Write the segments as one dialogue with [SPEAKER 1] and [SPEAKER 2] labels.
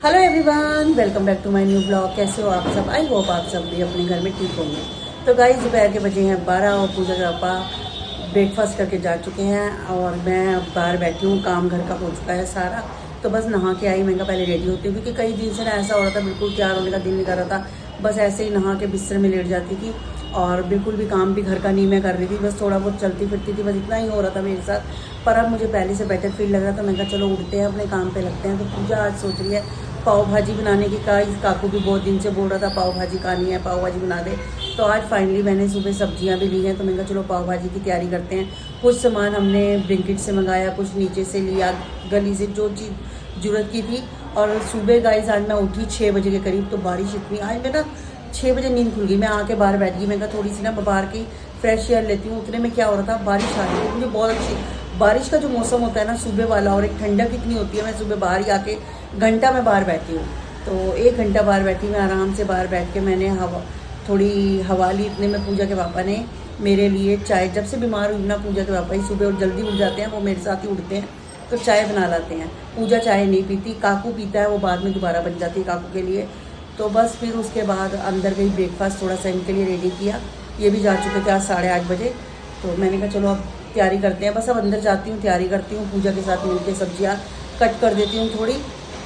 [SPEAKER 1] Hello everyone, welcome back to my new blog. कैसे हो आप सब? आई होप आप सब भी अपने घर में ठीक होंगे। तो गाइस, दोपहर के बजे हैं 12 और पूजा के पापा ब्रेकफास्ट करके जा चुके हैं और मैं अब बाहर बैठी हूँ। काम घर का हो चुका है सारा, तो बस नहा के आई। मैं कहा पहले रेडी होती हूँ, क्योंकि कई दिन से ना ऐसा हो रहा था, बिल्कुल तैयार होने का दिल नहीं कर रहा था। बस ऐसे ही नहा के बिस्तर में लेट जाती थी और बिल्कुल भी काम भी घर का नहीं मैं कर रही थी, बस थोड़ा बहुत चलती फिरती थी, बस इतना ही हो रहा था मेरे साथ। पर अब मुझे पहले से बेटर फील लग रहा था। मैं कहा चलो उठते हैं, अपने काम पे लगते हैं। तो पूजा आज सोच रही है पाव भाजी बनाने की। काकू भी बहुत दिन से बोल रहा था पाव भाजी खानी है, पाव भाजी बना दे। तो आज फाइनली मैंने सुबह सब्जियां भी ली हैं, तो मैंने कहा चलो पाव भाजी की तैयारी करते हैं। कुछ सामान हमने ब्लिंकिट से मंगाया, कुछ नीचे से लिया, गली से जो चीज़ ज़रूरत की थी। और सुबह गाइस आज मैं उठी 6 बजे के करीब, तो बारिश इतनी आज मेरा 6 बजे नींद खुल गई। मैं आके बाहर बैठ गई। मैं कहा थोड़ी सी ना बाहर की फ्रेश एयर लेती हूँ। उतने में क्या हो रहा था, बारिश आ रही थी। मुझे बहुत अच्छी बारिश का जो मौसम होता है ना सुबह वाला, और एक ठंडक इतनी होती है। मैं सुबह बाहर ही आके घंटा में बाहर बैठी हूँ, तो 1 घंटा बाहर बैठी मैं आराम से। बाहर बैठ के मैंने थोड़ी हवा ली। इतने में पूजा के पापा ने मेरे लिए चाय, जब से बीमार हुई ना पूजा के पापा ही सुबह और जल्दी उठ जाते हैं, वो मेरे साथ ही उठते हैं, तो चाय बना लाते हैं। पूजा चाय नहीं पीती, काकू पीता है, वो बाद में दोबारा बन जाती है काकू के लिए। तो बस फिर उसके बाद अंदर गई, ब्रेकफास्ट थोड़ा सा इनके लिए रेडी किया। ये भी जा चुके थे आज 8:30 बजे। तो मैंने कहा चलो अब तैयारी करते हैं। बस अब अंदर जाती हूँ, तैयारी करती हूँ, पूजा के साथ मिलकर सब्जियाँ कट कर देती हूँ थोड़ी,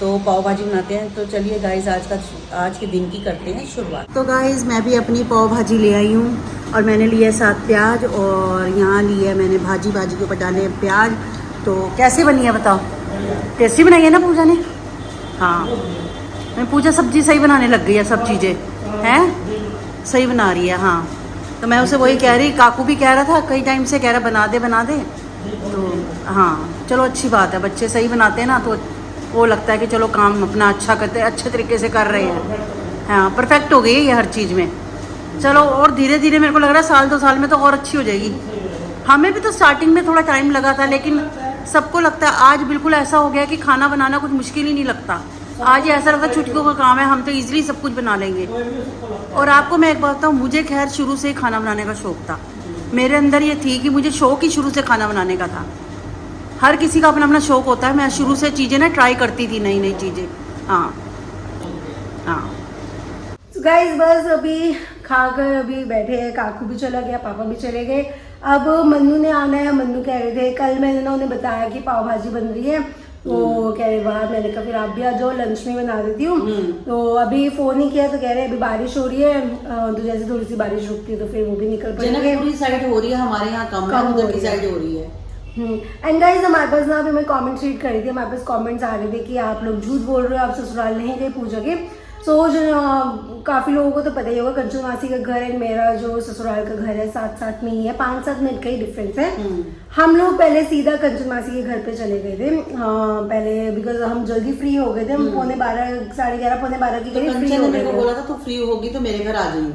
[SPEAKER 1] तो पाव भाजी बनाते हैं। तो चलिए गाइस, आज के दिन की करते हैं शुरुआत। तो गाइस, मैं भी अपनी पाव भाजी ले आई हूँ और मैंने लिया 7 प्याज, और यहाँ लिया मैंने भाजी के ऊपर डाले प्याज। तो कैसे बनी है बताओ? टेस्टी बनाई है ना पूजा ने? हाँ, मैं पूजा सब्जी सही बनाने लग गई है, सब चीज़ें हैं सही बना रही है। हाँ, तो मैं उसे वही कह रही, काकू भी कह रहा था कई टाइम से, कह रहा बना दे। तो हाँ चलो, अच्छी बात है, बच्चे सही बनाते हैं ना, तो वो लगता है कि चलो काम अपना अच्छा करते हैं, अच्छे तरीके से कर रहे हैं। हाँ, परफेक्ट हो गई है ये हर चीज़ में। चलो, और धीरे धीरे मेरे को लग रहा है 1-2 साल में तो और अच्छी हो जाएगी। हमें भी तो स्टार्टिंग में थोड़ा टाइम लगा था, लेकिन सबको लगता है आज बिल्कुल ऐसा हो गया कि खाना बनाना कुछ मुश्किल ही नहीं लगता। आज ऐसा लगता है छुट्टियों का काम है, हम तो ईजिली सब कुछ बना लेंगे। और आपको मैं एक बात बताऊँ, मुझे खैर शुरू से ही खाना बनाने का शौक था। मेरे अंदर ये थी कि मुझे शौक ही शुरू से खाना बनाने का था। हर किसी का अपना अपना शौक होता है। मैं शुरू से चीज़ें ना ट्राई करती थी, नई नई चीज़ें। हाँ हाँ।
[SPEAKER 2] तो गाइस, बस अभी खाकर अभी बैठे हैं। काकू भी चला गया, पापा भी चले गए। अब मन्नू ने आना है। मन्नू कह रहे थे, कल मैंने ना उन्हें बताया कि पाव भाजी बन रही है, तो कह रहे वाह। मैंने कहा फिर आप भी आ जाओ, लंच में बना देती हूँ। तो अभी फोन ही किया तो कह रहे अभी बारिश हो रही है, तो जैसे थोड़ी सी बारिश रुकती है तो फिर वो भी निकल पड़ेंगे।
[SPEAKER 1] पूरी साइड हो रही है, हमारे यहाँ कम उधर की साइड हो रही है।
[SPEAKER 2] एंड गाइज, हमारे पास ना अभी मैं कमेंट्स रीड कर रही थी, हमारे पास कमेंट्स आ रहे थे कि आप लोग झूठ बोल रहे हो, आप ससुराल नहीं गए पूजा के। सो जो काफी लोगों को तो पता ही होगा, कंचन मासी का घर एंड मेरा जो ससुराल का घर है साथ में ही है, 5-7 मिनट का ही डिफरेंस है। हम लोग पहले सीधा कंचन मासी के घर पे चले गए थे। हाँ, पहले बिकॉज हम जल्दी फ्री हो गए थे। हम 11:30, 11:30, 11:15 के करीब फ्री हो गए थे।
[SPEAKER 1] बोला था तो फ्री होगी तो मेरे घर आ जाइए।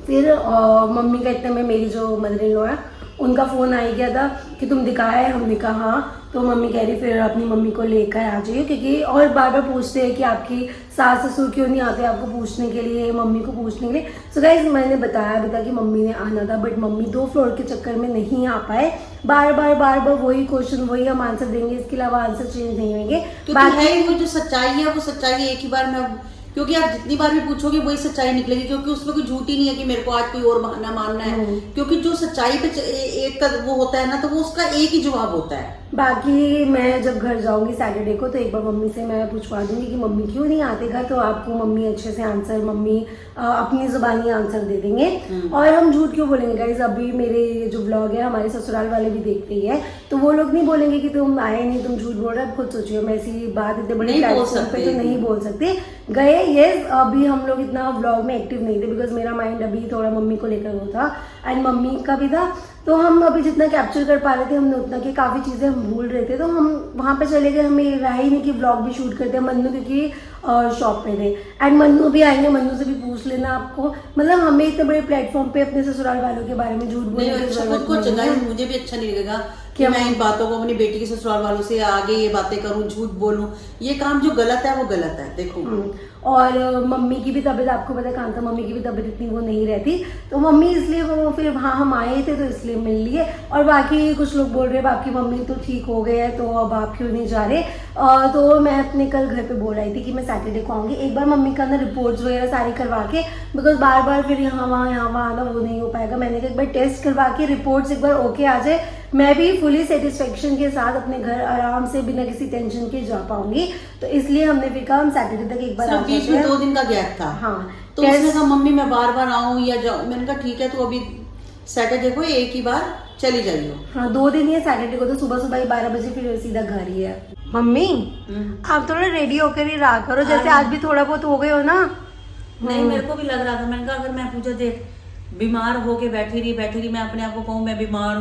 [SPEAKER 2] फिर मम्मी का इतने में मेरी जो मदर इन लॉ है, उनका फोन आ गया था कि तुम दिखाए। हमने कहा हाँ। तो मम्मी कह रही फिर अपनी मम्मी को लेकर आ जाइए, क्योंकि और बार बार पूछते हैं कि आपकी सास ससुर क्यों नहीं आते आपको पूछने के लिए, मम्मी को पूछने के लिए। सो गाइस, मैंने बताया कि मम्मी ने आना था, बट मम्मी 2 फ्लोर के चक्कर में नहीं आ पाए। बार बार वही क्वेश्चन, वही हम आंसर देंगे, इसके अलावा आंसर चेंज नहीं होंगे।
[SPEAKER 1] बाकी वो जो सच्चाई है, वो सच्चाई एक ही बार में, क्योंकि आप जितनी बार भी पूछोगे वही सच्चाई निकलेगी, क्योंकि उसमें कोई झूठ ही नहीं है कि मेरे को आज कोई और बहाना मानना है। क्योंकि जो सच्चाई पे एक का वो होता है ना, तो वो उसका एक ही जवाब होता है।
[SPEAKER 2] बाकी मैं जब घर जाऊंगी सैटरडे को, तो एक बार मम्मी से मैं पूछवा दूंगी कि मम्मी क्यों नहीं आते घर, तो आपको मम्मी अच्छे से आंसर, मम्मी अपनी जुबानी आंसर दे देंगे। और हम झूठ क्यों बोलेंगे गाइस? अभी मेरे जो व्लॉग है हमारे ससुराल वाले भी देखते ही है, तो वो लोग नहीं बोलेंगे कि तुम आए नहीं, तुम झूठ बोल रहे हो। खुद सोचिए, मैं ऐसी बात इतने बड़े प्लेटफॉर्म पे तो नहीं बोल सकते। गए यस, अभी हम लोग इतना व्लॉग में एक्टिव नहीं थे, बिकॉज मेरा माइंड अभी थोड़ा मम्मी को लेकर वो था, एंड मम्मी का भी था। तो हम अभी जितना कैप्चर कर पा रहे थे हमने उतना, कि काफ़ी चीज़ें हम भूल रहे थे, तो हम वहाँ पे चले गए। हमें रहा ही नहीं कि व्लॉग भी शूट करते हैं। मन्नू क्योंकि शॉप पे थे, एंड मन्नू भी आएंगे, मन्नू से भी पूछ लेना आपको। मतलब हमें इतने बड़े प्लेटफॉर्म पे अपने ससुराल वालों के बारे में झूठ बोलने की जरूरत नहीं है।
[SPEAKER 1] मुझे भी अच्छा नहीं लगेगा कि मैं इन बातों को अपनी बेटी के ससुराल वालों से आगे ये बातें करूं, झूठ बोलूं, ये काम जो गलत है वो गलत है। देखो
[SPEAKER 2] और मम्मी की भी तबीयत आपको पता है कहाँ था, मम्मी की भी तबीयत इतनी वो नहीं रहती, तो मम्मी इसलिए वो फिर वहाँ हम आए थे तो इसलिए मिल लिए। और बाकी कुछ लोग बोल रहे हैं आपकी मम्मी तो ठीक हो गए हैं तो अब आप क्यों नहीं जा रहे। तो मैं अपने कल घर पे बोल रही थी कि मैं सैटरडे को आऊँगी, एक बार मम्मी का ना रिपोर्ट्स वगैरह सारी करवा के, बिकॉज बार बार फिर यहाँ वहाँ आना वो नहीं हो पाएगा। मैंने कहा एक बार टेस्ट करवा के रिपोर्ट्स एक बार ओके आ जाए, मैं भी फुली सेटिस्फेक्शन के साथ अपने घर आराम से बिना किसी टेंशन के जा पाऊंगी। तो इसलिए हमने फिर कहा हम सैटरडे तक एक बार
[SPEAKER 1] बीच में 2 दिन का गैप था।
[SPEAKER 2] हाँ,
[SPEAKER 1] तो उसने कहा मम्मी मैं बार बार आऊँ या जाऊँ, मैंने कहा ठीक है तो अभी सैटरडे को एक ही बार चली जाइयो।
[SPEAKER 2] हाँ 2 दिन ही है, सैटरडे को तो सुबह सुबह ही 12 बजे फिर सीधा घर ही है। मम्मी आप थोड़ा रेडी होकर ही रहा करो, जैसे आज भी थोड़ा बहुत हो गए हो ना।
[SPEAKER 1] नहीं मेरे को भी लग रहा था, मैंने कहा अगर मैं पूजा देख बीमार होके बैठी रही, मैं अपने आप को कहूँ मैं बीमार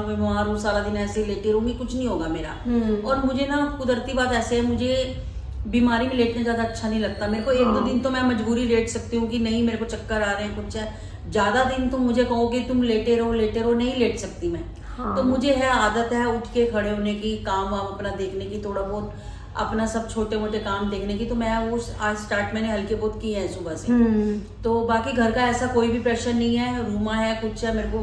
[SPEAKER 1] हूँ सारा दिन ऐसे ही लेटी रहूंगी, कुछ नहीं होगा मेरा। और मुझे ना कुदरती बात ऐसे है, मुझे बीमारी में लेटने ज्यादा अच्छा नहीं लगता। मेरे को 1-2 दिन तो मैं मजबूरी लेट सकती हूँ कि नहीं मेरे को चक्कर आ रहे हैं कुछ है, ज्यादा दिन तो मुझे कहोगे तुम लेटे रहो नहीं लेट सकती मैं। तो मुझे है आदत है उठ के खड़े होने की, काम वाम अपना देखने की, थोड़ा बहुत अपना सब छोटे मोटे काम देखने की। तो मैं वो आज स्टार्ट मैंने हल्के बहुत किए हैं सुबह से। तो बाकी घर का ऐसा कोई भी प्रेशर नहीं है, रूमा है कुछ है, मेरे को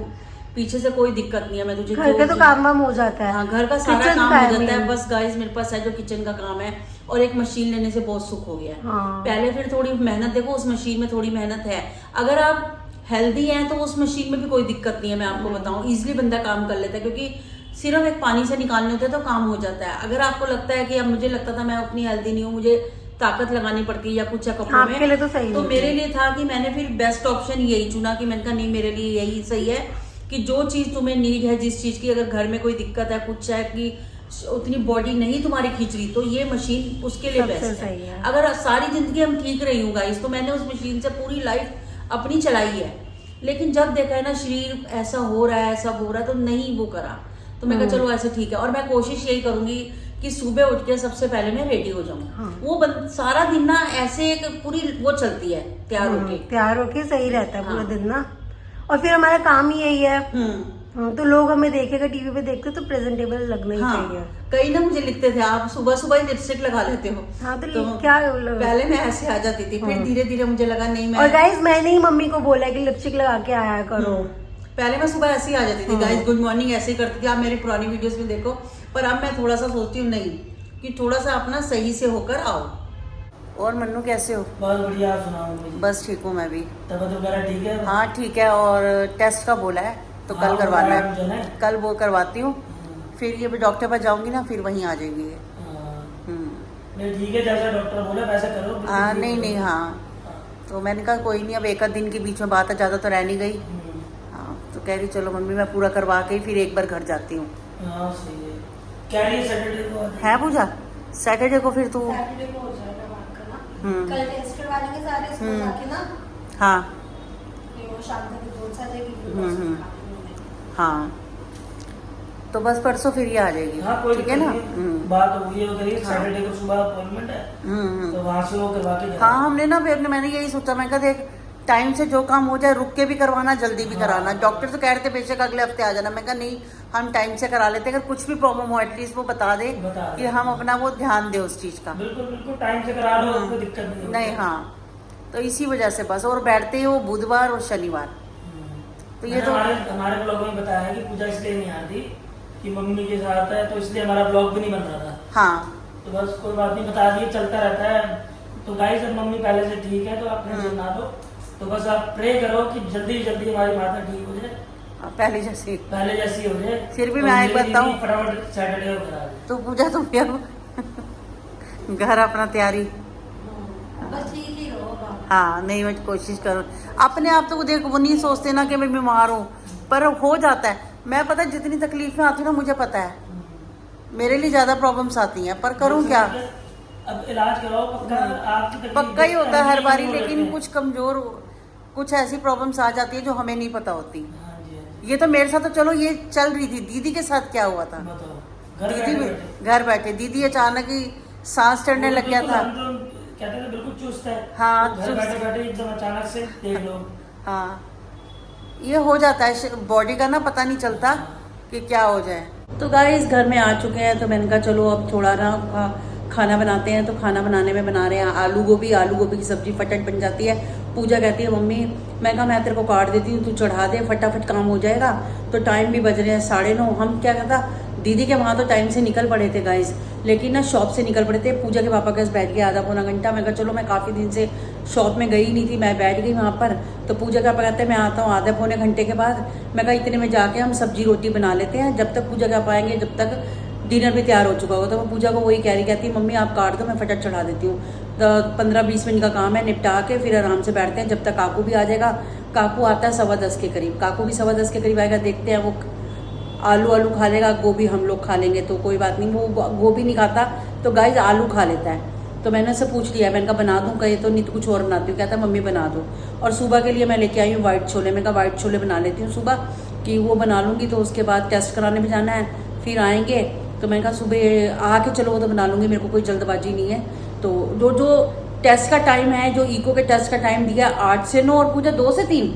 [SPEAKER 1] पीछे से कोई दिक्कत नहीं है। मैं तुझे
[SPEAKER 2] घर का तो काम वाम हो जाता है।
[SPEAKER 1] हाँ घर का सारा काम हो जाता है। बस गाइस मेरे पास है जो किचन का काम है, और एक मशीन लेने से बहुत सुख हो गया है। पहले फिर थोड़ी मेहनत, देखो उस मशीन में थोड़ी मेहनत है, अगर आप हेल्दी हैं तो उस मशीन में भी कोई दिक्कत नहीं है। मैं आपको बताऊं इजिली बंदा काम कर लेता है, क्योंकि सिर्फ एक पानी से निकालने होते हैं तो काम हो जाता है। अगर आपको लगता है कि अब मुझे लगता था मैं उतनी हेल्दी नहीं हूँ, मुझे ताकत लगानी पड़ती है या कुछ है कपड़ों में,
[SPEAKER 2] लिए तो सही
[SPEAKER 1] तो मेरे लिए था कि मैंने फिर बेस्ट ऑप्शन यही चुना कि मैंने कहा नहीं मेरे लिए यही सही है कि जो चीज तुम्हें नीड है, जिस चीज की अगर घर में कोई दिक्कत है कुछ है कि उतनी बॉडी नहीं तुम्हारी खींच रही, तो ये मशीन उसके लिए बेस्ट है। अगर सारी जिंदगी हम ठीक रही हूँ गाइस, तो मैंने उस मशीन से पूरी लाइफ अपनी चलाई है, लेकिन जब देखा है ना शरीर ऐसा हो रहा है सब हो रहा है तो नहीं वो करा। तो मैं कहा चलो ऐसे ठीक है। और मैं कोशिश यही करूंगी कि सुबह उठ के सबसे पहले मैं रेडी हो जाऊं। वो सारा दिन ना ऐसे एक पूरी वो चलती है तैयार होके
[SPEAKER 2] सही रहता है पूरा दिन ना। और फिर हमारा काम ही यही है। तो लोग हमें देखेगा टीवी पे देखते तो प्रेजेंटेबल लगना ही चाहिए।
[SPEAKER 1] कई ना मुझे लिखते थे आप सुबह सुबह ही लिपस्टिक लगा लेते हो।
[SPEAKER 2] हाँ तो क्या
[SPEAKER 1] पहले मैं ऐसे आ जाती थी, फिर धीरे धीरे मुझे लगा नहीं मैं।
[SPEAKER 2] और गाइस मैंने ही मम्मी को बोला कि लिपस्टिक लगा के आया करो।
[SPEAKER 1] पहले मैं सुबह ऐसे ही आ जाती थी गाइस, गुड मॉर्निंग ऐसे ही करती थी, आप मेरी पुरानी वीडियोस में देखो। पर अब मैं थोड़ा सा सोचती हूँ नहीं कि थोड़ा सा अपना सही से होकर आओ। और मन्नू कैसे हो?
[SPEAKER 3] बहुत बढ़िया, आप सुनाओ।
[SPEAKER 1] बस ठीक हूँ मैं भी।
[SPEAKER 3] तबीयत वगैरह ठीक है?
[SPEAKER 1] हाँ ठीक है। और टेस्ट का बोला है तो कल करवाना है, कल वो करवाती हूँ, फिर ये भी डॉक्टर पर जाऊंगी ना, फिर वहीं आ जाएगी ये।
[SPEAKER 3] नहीं ठीक है, जैसा डॉक्टर बोला वैसा करो।
[SPEAKER 1] हाँ नहीं हाँ। तो मैंने कहा कोई नहीं, अब 1 दिन के बीच में बात है, ज़्यादा तो रह नहीं गई। हाँ तो कह रही चलो मम्मी मैं पूरा करवा के फिर एक बार घर जाती हूँ।
[SPEAKER 3] हाँ सही है। क्या रही है सैटरडे को
[SPEAKER 1] है पूजा? सैटरडे को फिर तू
[SPEAKER 2] सैटरडे को हो जाएगा बात करना। कल टेस्ट करवा लेंगे सारे इसको जाके ना।
[SPEAKER 1] हाँ
[SPEAKER 2] फिर वो शाम तक रिपोर्ट्स आ जाएगी।
[SPEAKER 1] हाँ तो बस परसों फिर ये आ जाएगी।
[SPEAKER 3] हाँ कोई
[SPEAKER 1] ठीक है ना।
[SPEAKER 3] बात हुई है, सैटरडे को सुबह अपॉइंटमेंट है तो वहाँ से वो करवा के जाना।
[SPEAKER 1] हाँ हमने ना फिर मैंने यही सोचा, मैं कहा देख टाइम से जो काम हो जाए रुक के भी करवाना, जल्दी भी कराना। डॉक्टर तो कह रहे थे बेशक अगले हफ्ते आ जाना, मैं कहा नहीं हम टाइम से करा लेते, अगर कुछ भी प्रॉब्लम हो एटलीस्ट वो बता दे कि हम अपना वो ध्यान दे उस चीज का।
[SPEAKER 3] बिल्कुल बिल्कुल टाइम से करा लो, कोई दिक्कत नहीं।
[SPEAKER 1] हाँ तो इसी वजह से बस। और बैठते ही वो बुधवार और शनिवार। तो ये तो
[SPEAKER 3] हमारे ब्लॉग में बताया है कि पूजा इसलिए नहीं आती कि मम्मी के साथ है, तो इसलिए हमारा ब्लॉग भी नहीं बन रहा था।
[SPEAKER 1] हाँ
[SPEAKER 3] तो बस कोई बात नहीं, बता दिए, चलता रहता है। तो गाइस अब मम्मी पहले से ठीक है तो आप टेंशन ना लो। तो बस आप प्रे करो कि जल्दी जल्दी हमारी माता ठीक हो जाए,
[SPEAKER 1] पहले जैसी
[SPEAKER 3] हो जाए।
[SPEAKER 1] फिर भी मैं एक बताऊं,
[SPEAKER 3] फटाफट सैटरडे को करा दे।
[SPEAKER 1] तो पूजा तुम अब घर अपना तैयारी।
[SPEAKER 2] बस ठीक ही रहो।
[SPEAKER 1] हाँ नहीं मैं कोशिश करूँ अपने आप। तो देखो वो नहीं सोचते ना कि मैं बीमार हूँ, पर हो जाता है। मैं पता है जितनी तकलीफें आती है ना मुझे पता है मेरे लिए ज्यादा प्रॉब्लम्स आती हैं, पर करूँ क्या।
[SPEAKER 3] अब इलाज कराओ,
[SPEAKER 1] पक्का ही होता है हर बारी, लेकिन कुछ कमजोर कुछ ऐसी प्रॉब्लम्स आ जाती है जो हमें नहीं पता होती। ये तो मेरे साथ तो चलो ये चल रही थी, दीदी के साथ क्या हुआ था? दीदी भी घर बैठे, दीदी अचानक ही सांस चढ़ने लग गया था।
[SPEAKER 3] कहते थे बिल्कुल चुस्त है।
[SPEAKER 1] हाँ
[SPEAKER 3] घर बैठे बैठे एकदम अचानक से देख लो।
[SPEAKER 1] हाँ ये हो जाता है, बॉडी का ना पता नहीं चलता कि क्या हो जाए। तो गाइस घर में आ चुके हैं, तो मैंने कहा चलो अब थोड़ा ना खाना बनाते हैं। तो खाना बनाने में बना रहे हैं आलू गोभी की सब्जी फटाफट बन जाती है। पूजा कहती है मम्मी, मैं कहा मैं तेरे को काट देती हूँ, तू चढ़ा दे, फटाफट काम हो जाएगा। तो टाइम भी बज रहे हैं 9:30। हम क्या कहता दीदी के वहाँ तो टाइम से निकल पड़े थे गाइस, लेकिन ना शॉप से निकल पड़े थे। पूजा के पापा के पास बैठ गए आधा पौना घंटा। मैं कहा चलो मैं काफ़ी दिन से शॉप में गई नहीं थी, मैं बैठ गई वहाँ पर। तो पूजा के पापा कहते हैं मैं आता हूँ आधे पौने घंटे के बाद। मैं कहा इतने में जाके हम सब्जी रोटी बना लेते हैं, जब तक पूजा के पापा आएंगे जब तक डिनर भी तैयार हो चुका होगा। तो मैं पूजा को वही कह रही, कहती मम्मी आप काट दो, मैं फटाफट चढ़ा देती हूँ। तो 15-20 मिनट का काम है, निपटा के फिर आराम से बैठते हैं जब तक काकू भी आ जाएगा। काकू आता है 10:15 के करीब, काकू भी 10:15 के करीब आएगा। देखते हैं वो आलू खा लेगा, गोभी हम लोग खा लेंगे तो कोई बात नहीं। वो गोभी नहीं खाता तो गाइस आलू खा लेता है। तो मैंने उससे पूछ लिया, मैंने कहा बना दूँ, कहे तो नहीं तो कुछ और बनाती हूँ। कहता मम्मी बना दो। और सुबह के लिए मैं लेके आई हूँ वाइट छोले। मैं कहा वाइट छोले बना लेती हूँ सुबह, कि वो बना लूँगी तो उसके बाद टेस्ट कराने भी जाना है, फिर आएंगे। तो मैंने कहा सुबह आके चलो वो तो बना लूँगी, मेरे को कोई जल्दबाजी नहीं है। तो जो टेस्ट का टाइम है, जो इको के टेस्ट का टाइम दिया 8 से 9 और पूजा 2 से 3।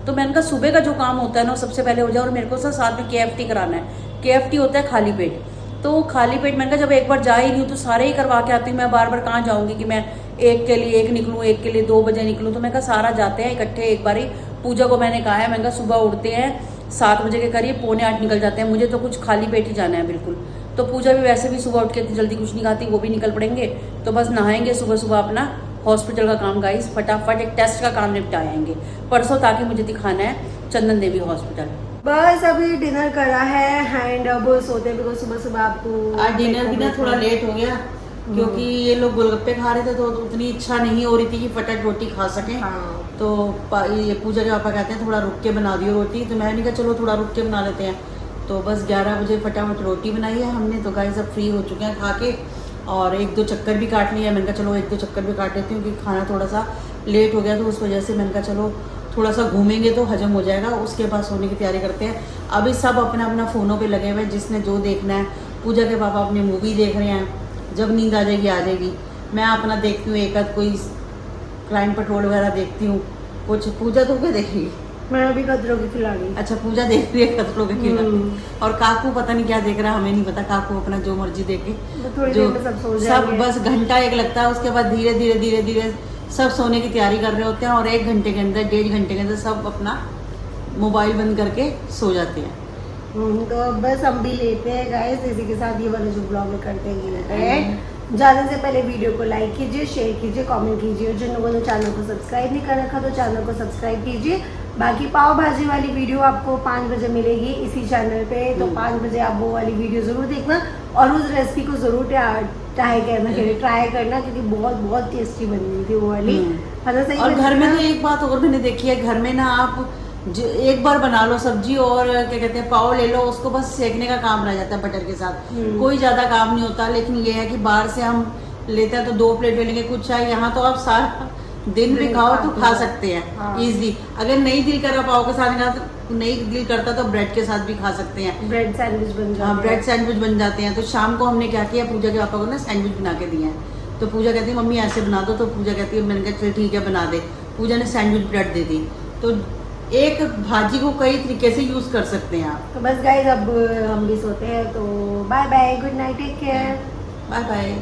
[SPEAKER 1] तो मैंने कहा सुबह का जो काम होता है ना सबसे पहले हो जाए। और मेरे को साथ में KFT कराना है। KFT होता है खाली पेट। तो खाली पेट मैंने कहा जब एक बार जा ही रही हूँ तो सारे ही करवा के आती हूँ। मैं बार बार कहाँ जाऊँगी कि मैं एक के लिए 1 निकलूँ, एक के लिए 2 बजे निकलूँ। तो मैं कहा सारा जाते हैं इकट्ठे एक बार ही। पूजा को मैंने कहा है, मैंने कहा सुबह उठते हैं 7 बजे के करीब, 7:45 निकल जाते हैं। मुझे तो कुछ खाली पेट ही जाना है बिल्कुल। तो पूजा भी वैसे भी सुबह उठ के जल्दी कुछ नहीं खाती, वो भी निकल पड़ेंगे। तो बस नहाएंगे सुबह सुबह, अपना हॉस्पिटल का काम गाइस फटाफट एक टेस्ट का काम निपटा आएंगे परसों, ताकि मुझे दिखाना है चंदन देवी हॉस्पिटल।
[SPEAKER 2] बस अभी डिनर करा है एंड अब सोते हैं, बिकॉज सुबह सुबह आपको
[SPEAKER 1] आज डिनर भी ना थोड़ा लेट हो गया, क्योंकि ये लोग गोलगप्पे खा रहे थे तो उतनी इच्छा नहीं हो रही थी कि फटाफट रोटी खा सकें।
[SPEAKER 2] हाँ।
[SPEAKER 1] तो ये पूजा के पापा कहते हैं थोड़ा रुक के बना दियो रोटी। तो मैंने कहा चलो थोड़ा रुक के बना लेते हैं। तो बस 11 बजे फटाफट रोटी बनाई है हमने। तो गाइस अब फ्री हो चुके हैं खा के, और 1-2 चक्कर भी काट लिया। मैंने कहा चलो 1-2 चक्कर भी काट लेती हूँ, क्योंकि खाना थोड़ा सा लेट हो गया तो उस वजह से मैंने कहा चलो थोड़ा सा घूमेंगे तो हजम हो जाएगा, उसके बाद सोने की तैयारी करते हैं। अभी सब अपना अपना फ़ोनों पे लगे हुए हैं, जिसने जो देखना है। पूजा के पापा अपनी मूवी देख रहे हैं, जब नींद आ जाएगी। मैं अपना देखती हूँ एक आध कोई क्राइम पेट्रोल वगैरह देखती हूँ कुछ। पूजा तो क्या देखेगी?
[SPEAKER 2] मैं अभी खतरों की खिलाड़ी।
[SPEAKER 1] अच्छा पूजा देख रही है खतरों के खिलाड़ी। और काकू पता नहीं क्या देख रहा है, हमें नहीं पता। काकू अपना जो मर्जी देखे,
[SPEAKER 2] थोड़ी देर में सब सो
[SPEAKER 1] सब
[SPEAKER 2] जाएंगे।
[SPEAKER 1] बस घंटा एक लगता है, उसके बाद धीरे धीरे सब सोने की तैयारी कर रहे होते हैं। और 1 घंटे के अंदर 1.5 घंटे के अंदर सब अपना मोबाइल बंद करके सो जाते हैं।
[SPEAKER 2] तो बस हम भी लेते हैं गाइस, इसी के साथ ये वाला जो ब्लॉग करते हैं। जाने से पहले वीडियो को लाइक कीजिए, शेयर कीजिए, कमेंट कीजिए। और जिन लोगों ने चैनल को सब्सक्राइब नहीं कर रखा तो चैनल को सब्सक्राइब कीजिए। बाकी पाव भाजी वाली वीडियो आपको 5 बजे मिलेगी इसी चैनल पे, तो 5 बजे आप वो वाली वीडियो ज़रूर देखना और उस रेसिपी को ज़रूर ट्राई करना, क्योंकि बहुत टेस्टी बनी हुई थी वो वाली। सही।
[SPEAKER 1] और घर में तो एक बात और मैंने देखी है, घर में ना आप एक बार बना लो सब्जी और क्या कहते हैं पाव ले लो, उसको बस सेकने का काम रह जाता है बटर के साथ, कोई ज्यादा काम नहीं होता। लेकिन ये है कि बाहर से हम लेते हैं तो 2 प्लेट ले लेंगे कुछ चाहे, यहाँ तो आप सारा दिन भी खाओ तो खा सकते हैं इजीली। अगर नहीं दिल कर रहा पाव के साथ, नहीं दिल करता तो ब्रेड के साथ भी खा सकते हैं।
[SPEAKER 2] ब्रेड सैंडविच बन जाते हैं।
[SPEAKER 1] ब्रेड सैंडविच बन जाते हैं। तो शाम को हमने क्या किया, पूजा के पापा को ना सैंडविच बना के दिए हैं। तो पूजा कहती है मम्मी ऐसे बना दो, तो पूजा कहती है, मैंने कहा चल ठीक है बना दे। पूजा ने सैंडविच ब्रेड दे दी। तो एक भाजी को कई तरीके से यूज कर सकते हैं आप।
[SPEAKER 2] तो बस गाइज अब हम भी सोते हैं, तो bye bye, good night, take care,
[SPEAKER 1] bye bye.